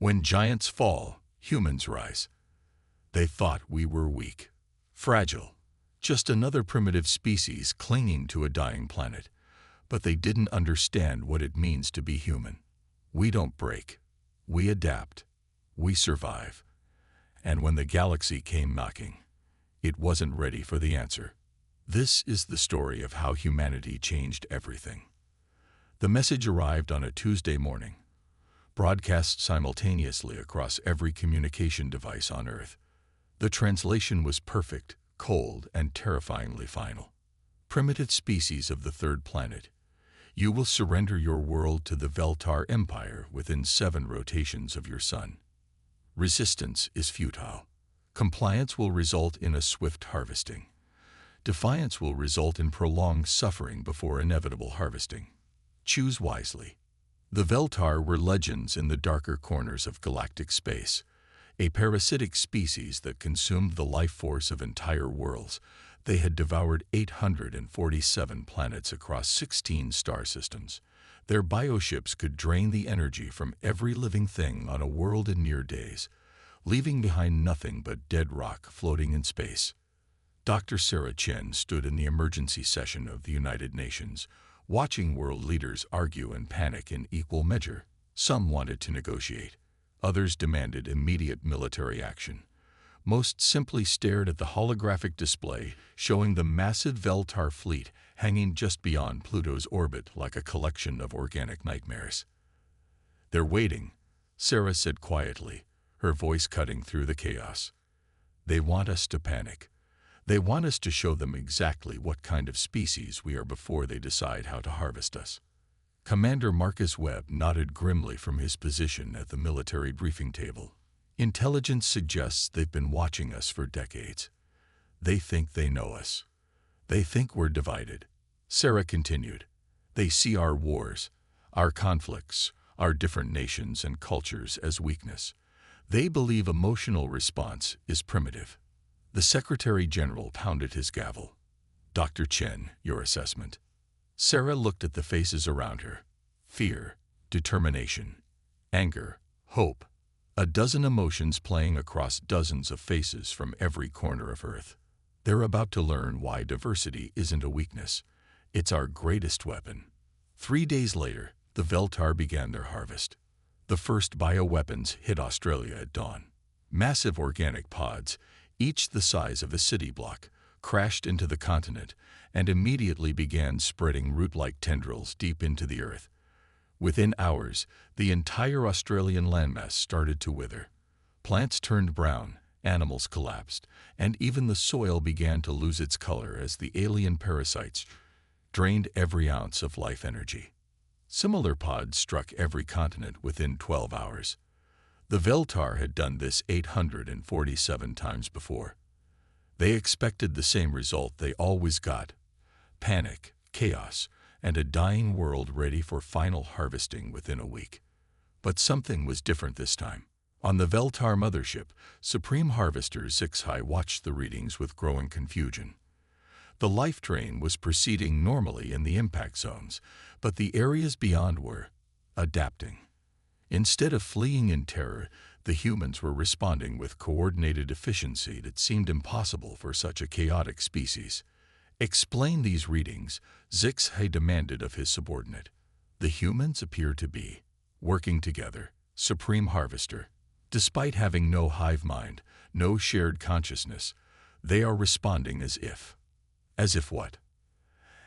When giants fall, humans rise. They thought we were weak, fragile, just another primitive species clinging to a dying planet. But they didn't understand what it means to be human. We don't break. We adapt. We survive. And when the galaxy came knocking, it wasn't ready for the answer. This is the story of how humanity changed everything. The message arrived on a Tuesday morning, broadcast simultaneously across every communication device on Earth. The translation was perfect, cold, and terrifyingly final. Primitive species of the third planet, you will surrender your world to the Veltar Empire within 7 rotations of your sun. Resistance is futile. Compliance will result in a swift harvesting. Defiance will result in prolonged suffering before inevitable harvesting. Choose wisely. The Veltar were legends in the darker corners of galactic space, a parasitic species that consumed the life force of entire worlds. They had devoured 847 planets across 16 star systems. Their bioships could drain the energy from every living thing on a world in near days, leaving behind nothing but dead rock floating in space. Dr. Sarah Chen stood in the emergency session of the United Nations, watching world leaders argue and panic in equal measure. Some wanted to negotiate. Others demanded immediate military action. Most simply stared at the holographic display showing the massive Veltar fleet hanging just beyond Pluto's orbit like a collection of organic nightmares. "They're waiting," Sarah said quietly, her voice cutting through the chaos. "They want us to panic. They want us to show them exactly what kind of species we are before they decide how to harvest us." Commander Marcus Webb nodded grimly from his position at the military briefing table. "Intelligence suggests they've been watching us for decades. They think they know us. They think we're divided." Sarah continued. "They see our wars, our conflicts, our different nations and cultures as weakness. They believe emotional response is primitive." The Secretary General pounded his gavel. "Dr. Chen, your assessment." Sarah looked at the faces around her. Fear, determination, anger, hope. A dozen emotions playing across dozens of faces from every corner of Earth. They're about to learn why diversity isn't a weakness. It's our greatest weapon. 3 days later, the Veltar began their harvest. The first bioweapons hit Australia at dawn. Massive organic pods, each the size of a city block, crashed into the continent and immediately began spreading root-like tendrils deep into the earth. Within hours, the entire Australian landmass started to wither. Plants turned brown, animals collapsed, and even the soil began to lose its color as the alien parasites drained every ounce of life energy. Similar pods struck every continent within 12 hours. The Veltar had done this 847 times before. They expected the same result they always got: panic, chaos, and a dying world ready for final harvesting within a week. But something was different this time. On the Veltar mothership, Supreme Harvester HFY watched the readings with growing confusion. The life drain was proceeding normally in the impact zones, but the areas beyond were adapting. Instead of fleeing in terror, the humans were responding with coordinated efficiency that seemed impossible for such a chaotic species. "Explain these readings," HFY demanded of his subordinate. "The humans appear to be working together, Supreme Harvester. Despite having no hive mind, no shared consciousness, they are responding as if." As if what?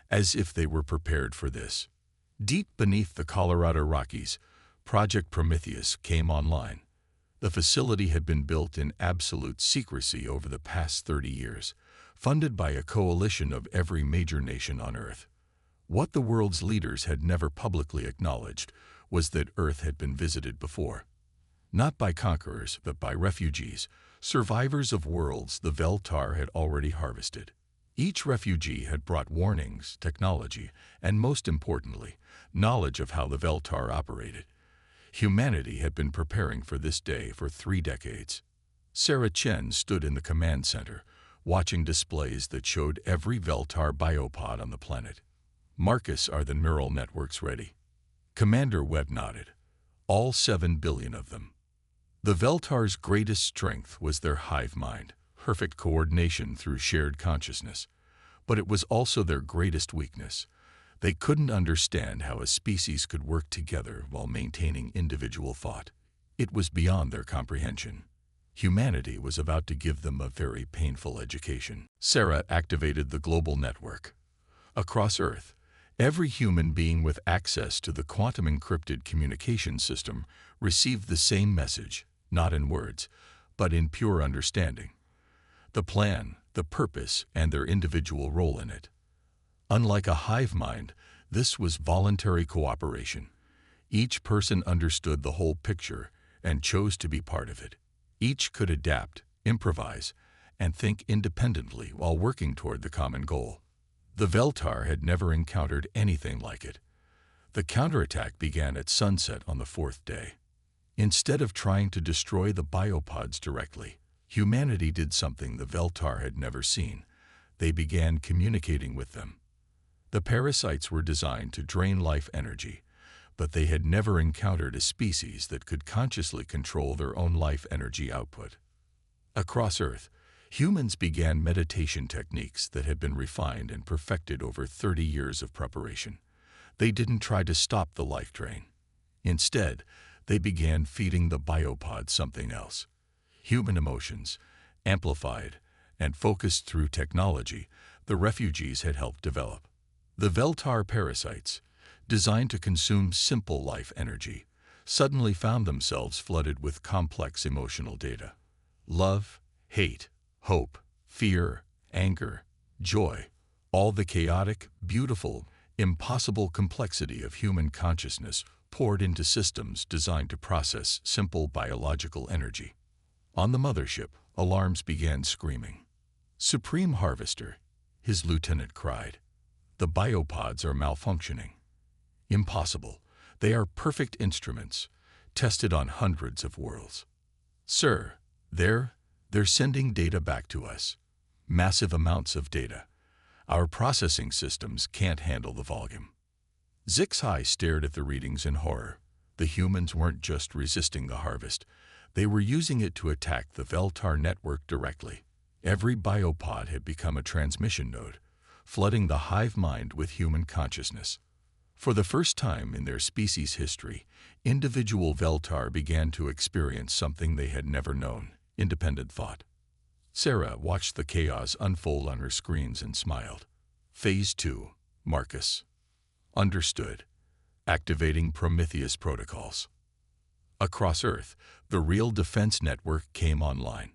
As if they were prepared for this. Deep beneath the Colorado Rockies, Project Prometheus came online. The facility had been built in absolute secrecy over the past 30 years, funded by a coalition of every major nation on Earth. What the world's leaders had never publicly acknowledged was that Earth had been visited before. Not by conquerors, but by refugees, survivors of worlds the Veltar had already harvested. Each refugee had brought warnings, technology, and most importantly, knowledge of how the Veltar operated. Humanity had been preparing for this day for 3 decades. Sarah Chen stood in the command center, watching displays that showed every Veltar biopod on the planet. "Marcus, are the neural networks ready?" Commander Webb nodded. "All 7 billion of them." The Veltar's greatest strength was their hive mind, perfect coordination through shared consciousness. But it was also their greatest weakness. They couldn't understand how a species could work together while maintaining individual thought. It was beyond their comprehension. Humanity was about to give them a very painful education. Sarah activated the global network. Across Earth, every human being with access to the quantum-encrypted communication system received the same message, not in words, but in pure understanding. The plan, the purpose, and their individual role in it. Unlike a hive mind, this was voluntary cooperation. Each person understood the whole picture and chose to be part of it. Each could adapt, improvise, and think independently while working toward the common goal. The Veltar had never encountered anything like it. The counterattack began at sunset on the fourth day. Instead of trying to destroy the biopods directly, humanity did something the Veltar had never seen. They began communicating with them. The parasites were designed to drain life energy, but they had never encountered a species that could consciously control their own life energy output. Across Earth, humans began meditation techniques that had been refined and perfected over 30 years of preparation. They didn't try to stop the life drain. Instead, they began feeding the biopod something else. Human emotions, amplified and focused through technology the refugees had helped develop. The Veltar parasites, designed to consume simple life energy, suddenly found themselves flooded with complex emotional data. Love, hate, hope, fear, anger, joy, all the chaotic, beautiful, impossible complexity of human consciousness poured into systems designed to process simple biological energy. On the mothership, alarms began screaming. "Supreme Harvester," his lieutenant cried. "The biopods are malfunctioning." "Impossible. They are perfect instruments, tested on hundreds of worlds." "Sir, they're sending data back to us. Massive amounts of data. Our processing systems can't handle the volume." Zixai stared at the readings in horror. The humans weren't just resisting the harvest. They were using it to attack the Veltar network directly. Every biopod had become a transmission node, flooding the hive mind with human consciousness. For the first time in their species' history, individual Veltar began to experience something they had never known: independent thought. Sarah watched the chaos unfold on her screens and smiled. Phase 2, Marcus. Understood. Activating Prometheus protocols. Across Earth, the real defense network came online.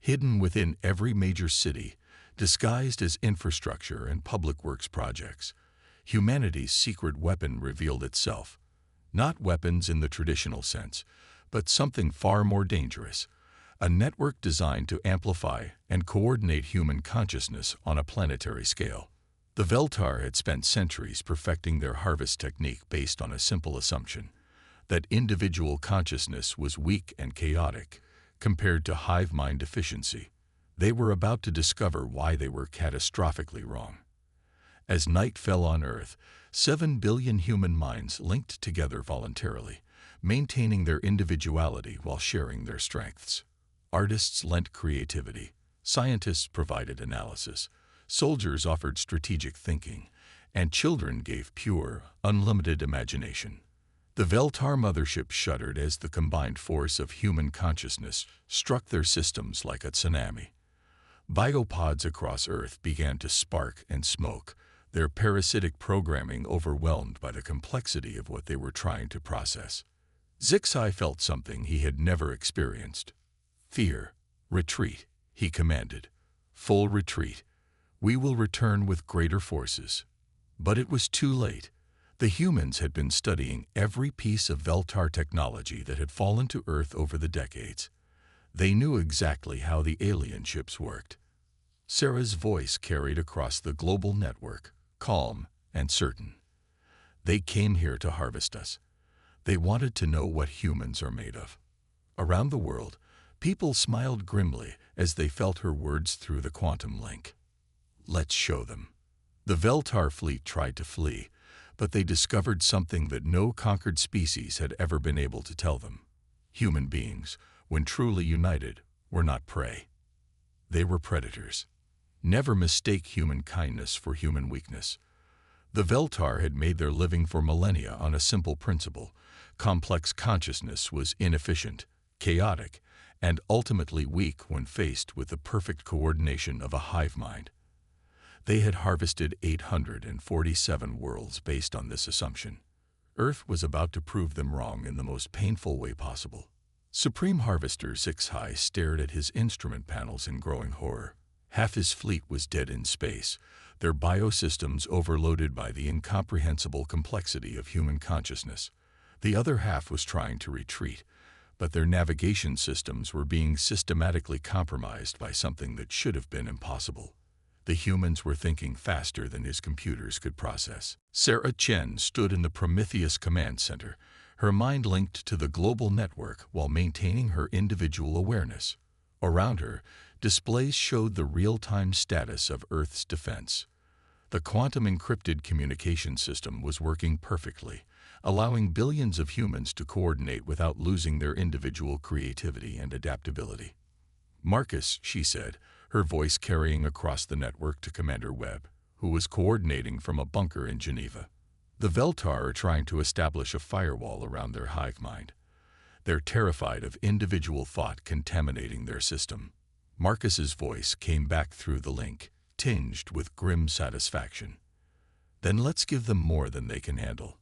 Hidden within every major city, disguised as infrastructure and public works projects, humanity's secret weapon revealed itself. Not weapons in the traditional sense, but something far more dangerous: a network designed to amplify and coordinate human consciousness on a planetary scale. The Veltar had spent centuries perfecting their harvest technique based on a simple assumption: that individual consciousness was weak and chaotic compared to hive mind efficiency. They were about to discover why they were catastrophically wrong. As night fell on Earth, 7 billion human minds linked together voluntarily, maintaining their individuality while sharing their strengths. Artists lent creativity, scientists provided analysis, soldiers offered strategic thinking, and children gave pure, unlimited imagination. The Veltar mothership shuddered as the combined force of human consciousness struck their systems like a tsunami. Biopods across Earth began to spark and smoke, their parasitic programming overwhelmed by the complexity of what they were trying to process. Zixai felt something he had never experienced. "Fear, retreat," he commanded. "Full retreat. We will return with greater forces." But it was too late. The humans had been studying every piece of Veltar technology that had fallen to Earth over the decades. They knew exactly how the alien ships worked. Sarah's voice carried across the global network, calm and certain. "They came here to harvest us. They wanted to know what humans are made of." Around the world, people smiled grimly as they felt her words through the quantum link. "Let's show them." The Veltar fleet tried to flee, but they discovered something that no conquered species had ever been able to tell them. Human beings, when truly united, were not prey. They were predators. Never mistake human kindness for human weakness. The Veltar had made their living for millennia on a simple principle. Complex consciousness was inefficient, chaotic, and ultimately weak when faced with the perfect coordination of a hive mind. They had harvested 847 worlds based on this assumption. Earth was about to prove them wrong in the most painful way possible. Supreme Harvester Six-High stared at his instrument panels in growing horror. Half his fleet was dead in space, their biosystems overloaded by the incomprehensible complexity of human consciousness. The other half was trying to retreat, but their navigation systems were being systematically compromised by something that should have been impossible. The humans were thinking faster than his computers could process. Sarah Chen stood in the Prometheus Command Center, her mind linked to the global network while maintaining her individual awareness. Around her, displays showed the real-time status of Earth's defense. The quantum-encrypted communication system was working perfectly, allowing billions of humans to coordinate without losing their individual creativity and adaptability. "Marcus," she said, her voice carrying across the network to Commander Webb, who was coordinating from a bunker in Geneva. "The Veltar are trying to establish a firewall around their hive mind. They're terrified of individual thought contaminating their system." Marcus's voice came back through the link, tinged with grim satisfaction. "Then let's give them more than they can handle."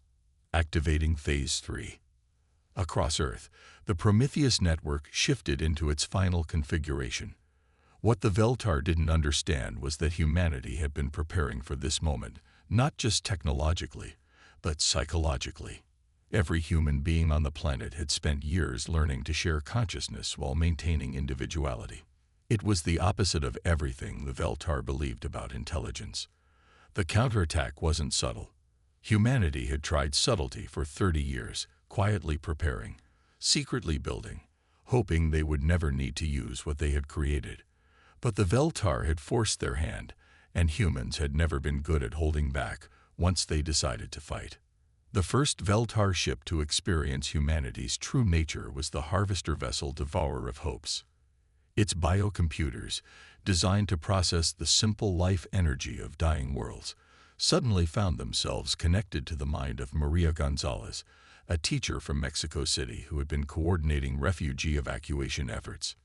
Activating Phase 3. Across Earth, the Prometheus network shifted into its final configuration. What the Veltar didn't understand was that humanity had been preparing for this moment, not just technologically, but psychologically. Every human being on the planet had spent years learning to share consciousness while maintaining individuality. It was the opposite of everything the Veltar believed about intelligence. The counterattack wasn't subtle. Humanity had tried subtlety for 30 years, quietly preparing, secretly building, hoping they would never need to use what they had created. But the Veltar had forced their hand, and humans had never been good at holding back once they decided to fight. The first Veltar ship to experience humanity's true nature was the harvester vessel Devourer of Hopes. Its biocomputers, designed to process the simple life energy of dying worlds, suddenly found themselves connected to the mind of Maria Gonzalez, a teacher from Mexico City who had been coordinating refugee evacuation efforts.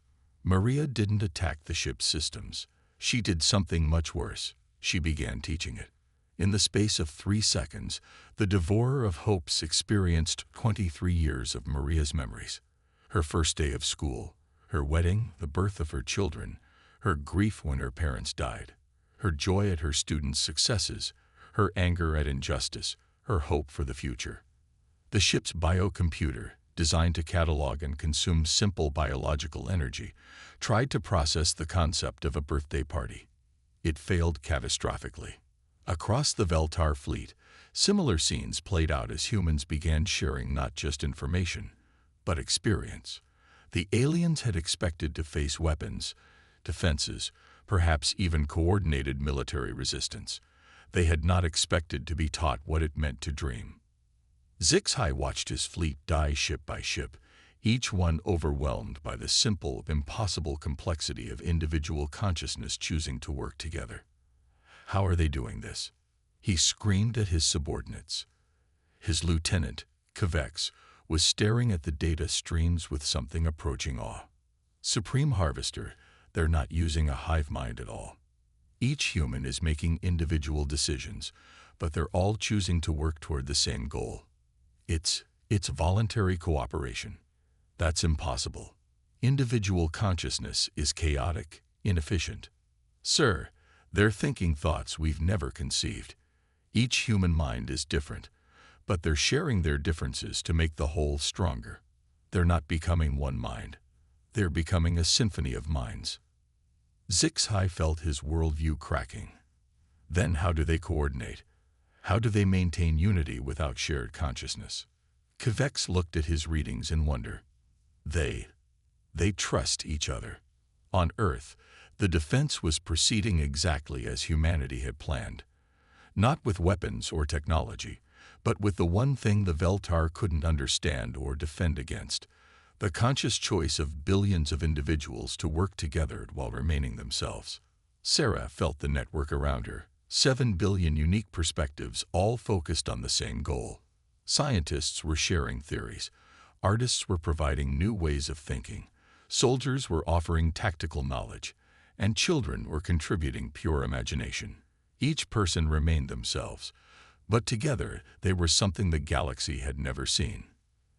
Maria didn't attack the ship's systems. She did something much worse. She began teaching it. In the space of 3 seconds, the Devourer of Hopes experienced 23 years of Maria's memories. Her first day of school, her wedding, the birth of her children, her grief when her parents died, her joy at her students' successes, her anger at injustice, her hope for the future. The ship's biocomputer, designed to catalog and consume simple biological energy, tried to process the concept of a birthday party. It failed catastrophically. Across the Veltar fleet, similar scenes played out as humans began sharing not just information, but experience. The aliens had expected to face weapons, defenses, perhaps even coordinated military resistance. They had not expected to be taught what it meant to dream. Six-High watched his fleet die ship by ship, each one overwhelmed by the simple, impossible complexity of individual consciousness choosing to work together. "How are they doing this?" he screamed at his subordinates. His lieutenant, Kvex, was staring at the data streams with something approaching awe. "Supreme Harvester, they're not using a hive mind at all. Each human is making individual decisions, but they're all choosing to work toward the same goal. It's voluntary cooperation. That's impossible. Individual consciousness is chaotic, inefficient. Sir, they're thinking thoughts we've never conceived. Each human mind is different, but they're sharing their differences to make the whole stronger. They're not becoming one mind. They're becoming a symphony of minds." Six-High felt his worldview cracking. Then how do they coordinate? How do they maintain unity without shared consciousness? Kvex looked at his readings in wonder. They trust each other. On Earth, the defense was proceeding exactly as humanity had planned. Not with weapons or technology, but with the one thing the Veltar couldn't understand or defend against: the conscious choice of billions of individuals to work together while remaining themselves. Sarah felt the network around her, 7 billion unique perspectives all focused on the same goal. Scientists were sharing theories, artists were providing new ways of thinking, soldiers were offering tactical knowledge, and children were contributing pure imagination. Each person remained themselves, but together they were something the galaxy had never seen.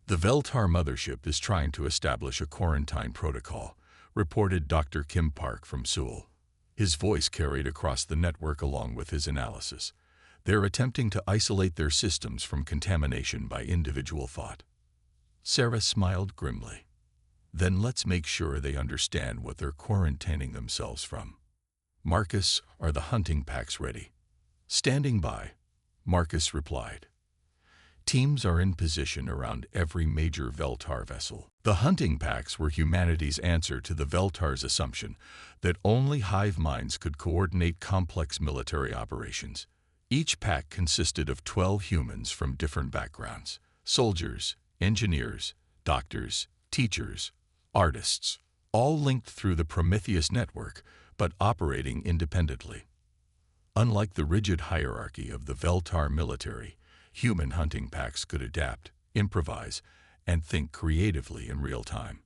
The Veltar mothership is trying to establish a quarantine protocol, reported Dr. Kim Park from Seoul. His voice carried across the network along with his analysis. They're attempting to isolate their systems from contamination by individual thought. Sarah smiled grimly. Then let's make sure they understand what they're quarantining themselves from. Marcus, are the hunting packs ready? Standing by, Marcus replied. Teams are in position around every major Veltar vessel. The hunting packs were humanity's answer to the Veltar's assumption that only hive minds could coordinate complex military operations. Each pack consisted of 12 humans from different backgrounds: soldiers, engineers, doctors, teachers, artists, all linked through the Prometheus network, but operating independently. Unlike the rigid hierarchy of the Veltar military, human hunting packs could adapt, improvise, and think creatively in real time.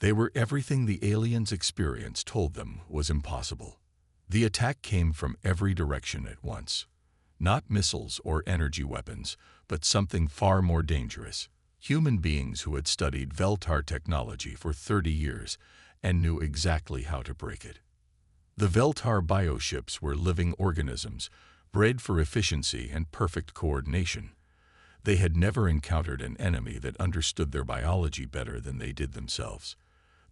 They were everything the aliens' experience told them was impossible. The attack came from every direction at once. Not missiles or energy weapons, but something far more dangerous. Human beings who had studied Veltar technology for 30 years and knew exactly how to break it. The Veltar bioships were living organisms, bred for efficiency and perfect coordination. They had never encountered an enemy that understood their biology better than they did themselves.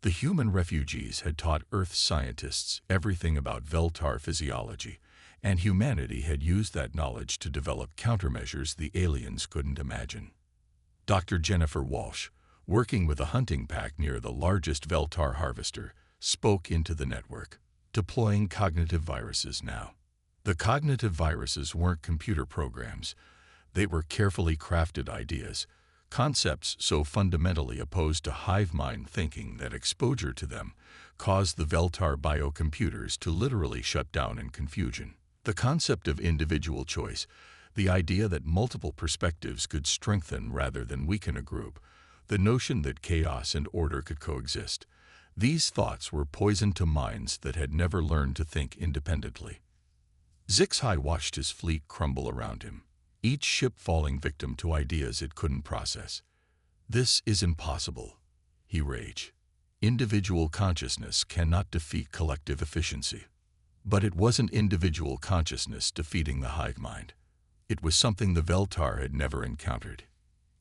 The human refugees had taught Earth scientists everything about Veltar physiology, and humanity had used that knowledge to develop countermeasures the aliens couldn't imagine. Dr. Jennifer Walsh, working with a hunting pack near the largest Veltar harvester, spoke into the network, deploying cognitive viruses now. The cognitive viruses weren't computer programs. They were carefully crafted ideas, concepts so fundamentally opposed to hive mind thinking that exposure to them caused the Veltar biocomputers to literally shut down in confusion. The concept of individual choice, the idea that multiple perspectives could strengthen rather than weaken a group, the notion that chaos and order could coexist, these thoughts were poison to minds that had never learned to think independently. Sci-Fi watched his fleet crumble around him, each ship falling victim to ideas it couldn't process. This is impossible, he raged. Individual consciousness cannot defeat collective efficiency. But it wasn't individual consciousness defeating the hive mind. It was something the Veltar had never encountered.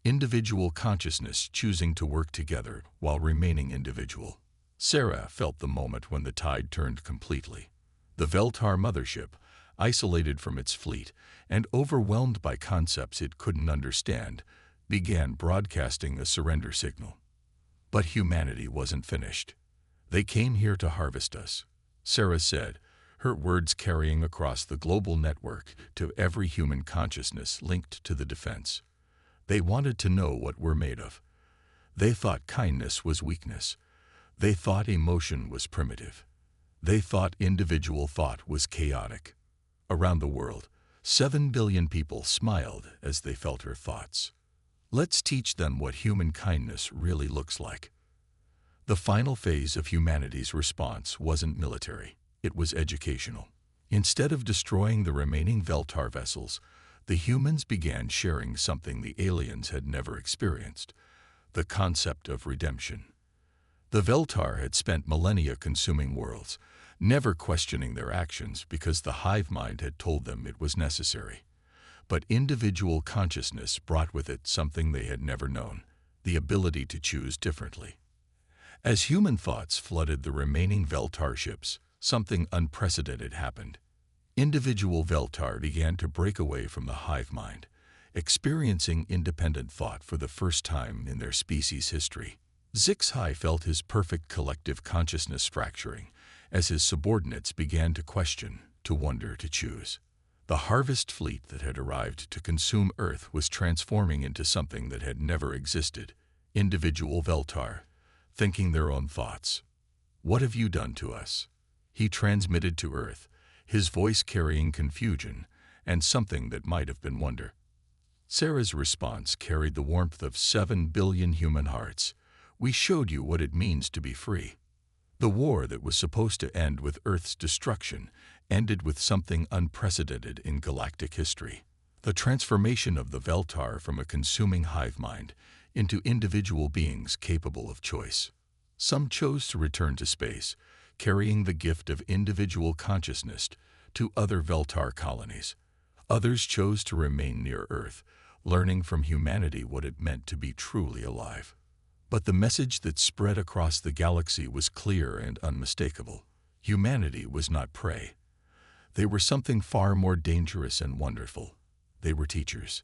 Individual consciousness choosing to work together while remaining individual. Sarah felt the moment when the tide turned completely. The Veltar mothership, isolated from its fleet and overwhelmed by concepts it couldn't understand, began broadcasting a surrender signal. But humanity wasn't finished. They came here to harvest us, Sarah said, her words carrying across the global network to every human consciousness linked to the defense. They wanted to know what we're made of. They thought kindness was weakness. They thought emotion was primitive. They thought individual thought was chaotic. Around the world, 7 billion people smiled as they felt her thoughts. Let's teach them what human kindness really looks like. The final phase of humanity's response wasn't military, it was educational. Instead of destroying the remaining Veltar vessels, the humans began sharing something the aliens had never experienced: the concept of redemption. The Veltar had spent millennia consuming worlds, never questioning their actions because the hive mind had told them it was necessary. But individual consciousness brought with it something they had never known: the ability to choose differently. As human thoughts flooded the remaining Veltar ships, something unprecedented happened. Individual Veltar began to break away from the hive mind, experiencing independent thought for the first time in their species' history. Sci-Fi felt his perfect collective consciousness fracturing as his subordinates began to question, to wonder, to choose. The harvest fleet that had arrived to consume Earth was transforming into something that had never existed: individual Veltar, thinking their own thoughts. "What have you done to us?" he transmitted to Earth, his voice carrying confusion and something that might have been wonder. Sarah's response carried the warmth of 7 billion human hearts. "We showed you what it means to be free." The war that was supposed to end with Earth's destruction ended with something unprecedented in galactic history. The transformation of the Veltar from a consuming hive mind into individual beings capable of choice. Some chose to return to space, carrying the gift of individual consciousness to other Veltar colonies. Others chose to remain near Earth, learning from humanity what it meant to be truly alive. But the message that spread across the galaxy was clear and unmistakable. Humanity was not prey. They were something far more dangerous and wonderful. They were teachers.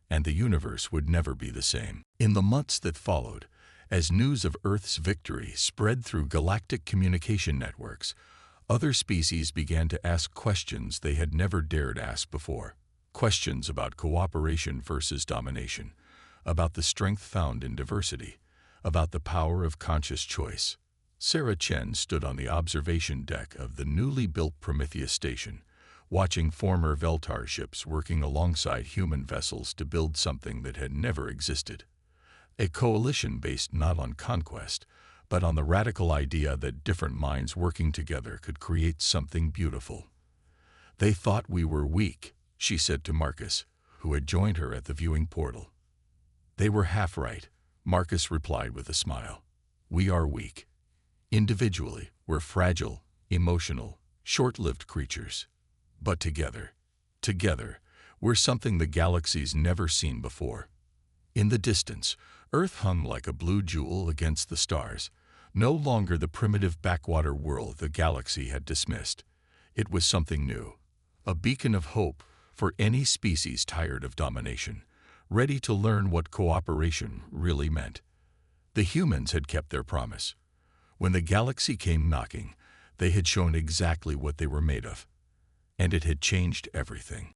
And the universe would never be the same. In the months that followed, as news of Earth's victory spread through galactic communication networks, other species began to ask questions they had never dared ask before. Questions about cooperation versus domination, about the strength found in diversity, about the power of conscious choice. Sarah Chen stood on the observation deck of the newly built Prometheus station, watching former Veltar ships working alongside human vessels to build something that had never existed. A coalition based not on conquest, but on the radical idea that different minds working together could create something beautiful. "They thought we were weak," she said to Marcus, who had joined her at the viewing portal. "They were half right," Marcus replied with a smile. "We are weak. Individually, we're fragile, emotional, short-lived creatures. But together, we're something the galaxy's never seen before." In the distance, Earth hung like a blue jewel against the stars, no longer the primitive backwater world the galaxy had dismissed. It was something new, a beacon of hope for any species tired of domination, ready to learn what cooperation really meant. The humans had kept their promise. When the galaxy came knocking, they had shown exactly what they were made of. And it had changed everything.